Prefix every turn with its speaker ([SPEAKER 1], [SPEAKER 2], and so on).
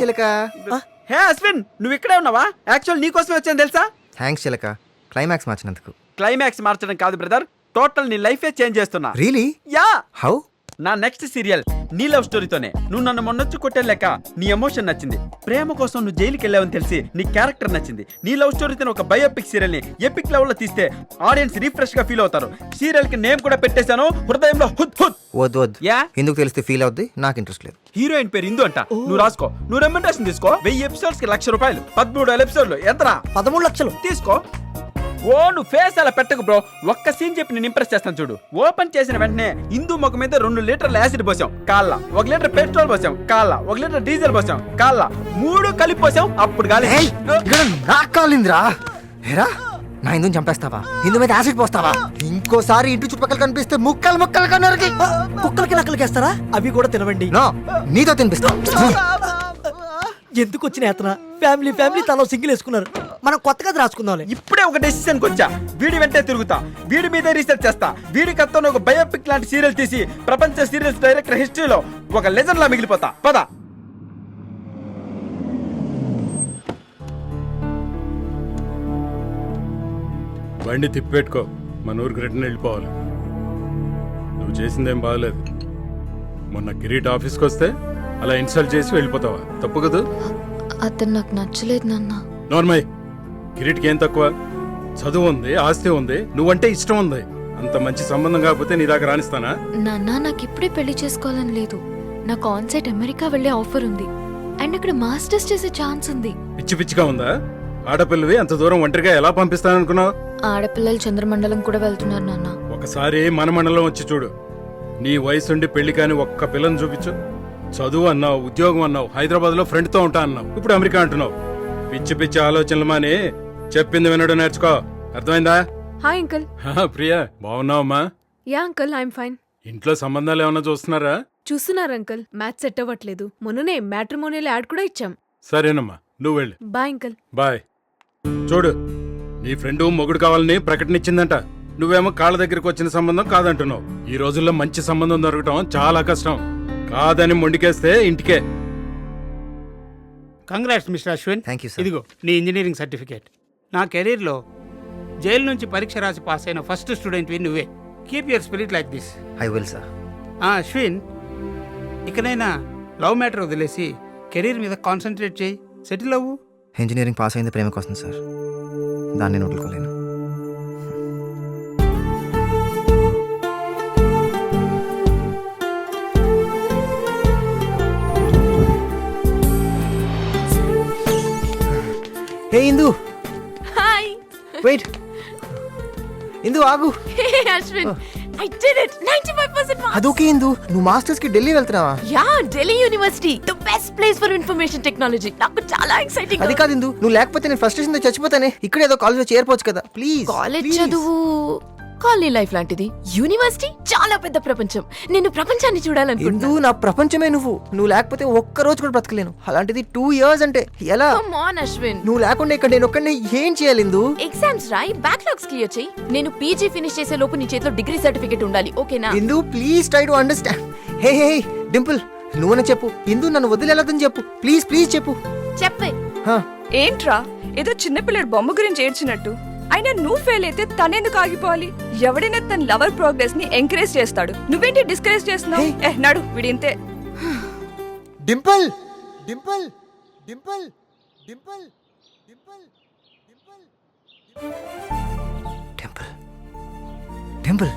[SPEAKER 1] చిలక.
[SPEAKER 2] హే అశ్విన్, నువ్వు ఇక్కడే ఉన్నావా? యాక్చువల్ నీ కోసమే వచ్చాను తెలుసా.
[SPEAKER 1] థ్యాంక్స్ చిలక, క్లైమాక్స్ మార్చినందుకు.
[SPEAKER 2] క్లైమాక్స్ మార్చడం కాదు బ్రదర్, టోటల్ నీ లైఫే చేంజ్ చేస్తున్నా.
[SPEAKER 1] రియలీ?
[SPEAKER 2] యా.
[SPEAKER 1] హౌ?
[SPEAKER 2] నా నెక్స్ట్ సీరియల్ నీ లవ్ స్టోరీతోనే. నువ్వు నన్ను మొన్నొచ్చి కొట్టే లెక్క నీ ఎమోషన్ నచ్చింది, ప్రేమ కోసం నువ్వు జైలుకి వెళ్ళావని తెలిసి నీ క్యారెక్టర్ నచ్చింది. నీ లవ్ స్టోరీతో ఒక బయోపిక్ సీరియల్ ని ఎపిక్ లెవెల్ లో తీస్తే ఆడియన్స్ రిఫ్రెష్ గా ఫీల్ అవుతారు. సీరియల్ కి నేమ్ కూడా పెట్టేశాను, హృదయంలో హుద్ హుద్.
[SPEAKER 1] వద్దు వద్దు,
[SPEAKER 2] యా
[SPEAKER 1] ఎందుకు తెలిస్తే ఫీల్ అవుద్ది, నాకు ఇంట్రెస్ట్ లేదు.
[SPEAKER 2] హీరోయిన్ పేరు ఇందు అంట. నువ్వు రాసుకో, నువ్వు రెమ్యునరేషన్ తీసుకో. 1000 ఎపిసోడ్స్ కి ₹1,00,000, 13 ఎపిసోడ్లు ఎంతరా?
[SPEAKER 3] 13 లక్షలు
[SPEAKER 2] తీసుకో. ఓ నువ్వు ఫేస్ అలా పెట్టకు బ్రో, ఒక్క సీన్ చెప్పి నేను ఇంప్రెస్ చేస్తాను చూడు. ఓపెన్ చేసిన వెంటనే ఇందు ముఖం మీద 2 లీటర్ల యాసిడ్ పోసాం కాళ్ళ, 1 లీటర్ పెట్రోల్ పోసాం కాళ్ళ, 1 లీటర్ డీజిల్ పోసాం కాళ్ళ, 3 కలిపి పోసాం. అప్పుడు గాలి
[SPEAKER 1] కాలిందిరా. హేరా, నా ఇందుని చంపేస్తావా? ఇందు మీద యాసిడ్ పోస్తావా? ఇంకోసారి ఇంటి చుట్టుపక్కల కనిపిస్తే ముక్కలు ముక్కలు కన్నరికి.
[SPEAKER 3] కుక్కలకి నక్కలకేస్తారా? అవి కూడా తినవండి.
[SPEAKER 1] నో, నీతో తినిపిస్తా.
[SPEAKER 3] ఎందుకు వచ్చిన యాతన? ఫ్యామిలీ తలో సింగిల్ వేసుకున్నారు, మనం కొత్తగా రాసుకుందాం.
[SPEAKER 2] ఇప్పుడే ఒక డెసిషన్ వచ్చా, వీడి వెంటే తిరుగుతా, వీడి మీదే రీసెర్చ్ చేస్తా. వీడి కథతో ఒక బయోపిక్ లాంటి సీరియల్ తీసి ప్రపంచ సీరియల్స్ డైరెక్టర్ హిస్టరీలో ఒక లెజెండ్ లా మిగిలిపోతా. పద.
[SPEAKER 4] బండి తిప్పెట్టుకో, మన ఊరికి రిటర్న్ వెళ్ళిపోవాలి. నువ్వు చేసిందేం బాగలేదు. మొన్న కిరీట్ ఆఫీస్కి వస్తే అలా ఇన్సల్ట్ చేసి వెళ్ళిపోతావా? తప్పు కదా.
[SPEAKER 5] అతను నాకు నచ్చలేదు నాన్న.
[SPEAKER 4] నార్మల్, కిరీట్కి ఏం తక్కువ? చదువు ఉంది, ఆస్తి ఉంది, నువ్వంటే ఇష్టం ఉంది. అంత మంచి సంబంధం కాకపోతే నీ దాకా రాణిస్తానా?
[SPEAKER 5] నాన్న, నాకు ఇప్పుడే పెళ్లి చేసుకోవాలని లేదు. నాకు ఆన్సైట్ అమెరికా వెళ్లే ఆఫర్ ఉంది, అండ్ అక్కడ మాస్టర్స్ చేసే ఛాన్స్ ఉంది.
[SPEAKER 4] పిచ్చి పిచ్చిగా ఉందా? ఆడపిల్లవి అంత దూరం ఒంటరిగా ఎలా పంపిస్తాననుకున్నావు?
[SPEAKER 5] ఆడపిల్లలు చంద్రమండలం కూడా వెళ్తున్నారు నాన్న.
[SPEAKER 4] ఒకసారి మన మండలం వచ్చి చూడు. నీ వయసుండి పెళ్లి కాని ఒక్క పిల్లని చూపించు. చదువు అన్నావు, ఉద్యోగం అన్నావు, హైదరాబాద్ లో ఫ్రెండ్ తో ఉంటా అన్నావు, ఇప్పుడు అమెరికా అంటున్నావు. పిచ్చి పిచ్చి ఆలోచనలు మాని చెప్పింది వినడం నేర్చుకో, అర్థమైందా?
[SPEAKER 6] Hi uncle.
[SPEAKER 4] ప్రియా, బాగున్నావమ్మా?
[SPEAKER 6] Yeah uncle, I'm fine.
[SPEAKER 4] ఇంట్లో సంబంధాలు ఏమన్నా చూస్తున్నారా?
[SPEAKER 6] చూస్తున్నారు అంకుల్, మ్యాచ్ సెట్ అవ్వట్లేదు. మొన్ననే మ్యాట్రిమోనియల్ యాడ్ కూడా ఇచ్చాం.
[SPEAKER 4] సరేనమ్మా, నువ్వు వెళ్ళు.
[SPEAKER 6] Bye uncle.
[SPEAKER 4] బాయ్. చూడు, నీ ఫ్రెండ్ మొగుడు కావాలని ప్రకటన ఇచ్చిందంట. నువ్వేమో కాళ్ళ దగ్గరికి వచ్చిన సంబంధం కాదంటున్నావు. ఈ రోజుల్లో మంచి సంబంధం దొరకటం చాలా కష్టం. కాదని మొండికేస్తే ఇంటికే.
[SPEAKER 7] Congrats mister Ashwin.
[SPEAKER 1] Thank you sir.
[SPEAKER 7] ఇదిగో నీ ఇంజనీరింగ్ సర్టిఫికేట్. నా కెరీర్లో జైలు నుంచి పరీక్ష రాసి పాస్ అయిన ఫస్ట్ స్టూడెంట్వి నువ్వే. Keep your spirit like this.
[SPEAKER 1] I will sir.
[SPEAKER 7] Ashwin, ఇకనైనా లవ్ మ్యాటర్ వదిలేసి కెరీర్ మీద కాన్సన్ట్రేట్ చేయి, సెటిల్ అవ్వు.
[SPEAKER 1] ఇంజనీరింగ్ పాస్ అయింది ప్రేమ కోసం సార్, దాన్ని నేను వదులుకోలేను. హే ఇందు,
[SPEAKER 6] హాయ్.
[SPEAKER 1] వెయిట్. ఇందు ఆగు.
[SPEAKER 6] Hey Ashwin, I did it. 95% marks.
[SPEAKER 1] అదొకే ఇందు, నువ్వు మాస్టర్స్ కి ఢిల్లీ వెళ్తున్నావా?
[SPEAKER 6] Yeah, Delhi university, the best place for information technology. నాకు చాలా ఎక్సైటింగ్.
[SPEAKER 1] అది కాదు ఇందు, నువ్వు లేకపోతే నేను ఫ్రస్ట్రేషన్ తో చచ్చిపోతానే. ఇక్కడ ఏదో కాలేజ్ చేరిపోవచ్చు కదా ప్లీజ్.
[SPEAKER 6] కాలేజ్ చదువు కాలనీ లైఫ్ లాంటిది, యూనివర్సిటీ చాలా పెద్ద ప్రపంచం. నేను ప్రపంచాన్ని
[SPEAKER 1] ఇందు,
[SPEAKER 6] చూడాలనుకుంటున్నా.
[SPEAKER 1] నా ప్రపంచమే నువ్వు లేకపోతే ఒక్క రోజు కూడా బ్రతకలేను. అలాంటిది 2 years అంటే ఎలా?
[SPEAKER 6] Come on Ashwin.
[SPEAKER 1] నువ్వు లేకుండా ఇక్కడ నేను ఒక్కడిని ఏం చేయాలి ఇందు?
[SPEAKER 6] ఎగ్జామ్స్ రాయి, బ్యాక్లాగ్స్ క్లియర్ చేయి. నేను పీజీ ఫినిష్ చేసే లోపు నీ చేతిలో డిగ్రీ సర్టిఫికేట్ ఉండాలి, ఓకేనా?
[SPEAKER 1] ఇందు ప్లీజ్ ట్రై టు అండర్స్టాండ్. హే హే డింపుల్, నువ్వనే చెప్పు. ఇందు నన్ను వదిలేదని చెప్పు ప్లీజ్, ప్లీజ్ చెప్పు.
[SPEAKER 6] చెప్పే.
[SPEAKER 1] హా,
[SPEAKER 8] ఏంట్రా ఏదో చిన్నపిల్లడు బొమ్మ గురించి ఏడ్చినట్టు? అయినా నువ్వు ఫెయిల్ అయితే తనెందుకు ఆగిపోవాలి? ఎవడైనా తన లవర్ ప్రోగ్రెస్ ని ఎంకరేజ్ చేస్తాడు, నువ్వేంటి డిస్కరేజ్ చేస్తున్నావు? నడు, విడింతే.
[SPEAKER 1] డింపుల్ డింపుల్ డింపుల్ డింపుల్ డింపుల్ డింపుల్ డింపుల్ డింపుల్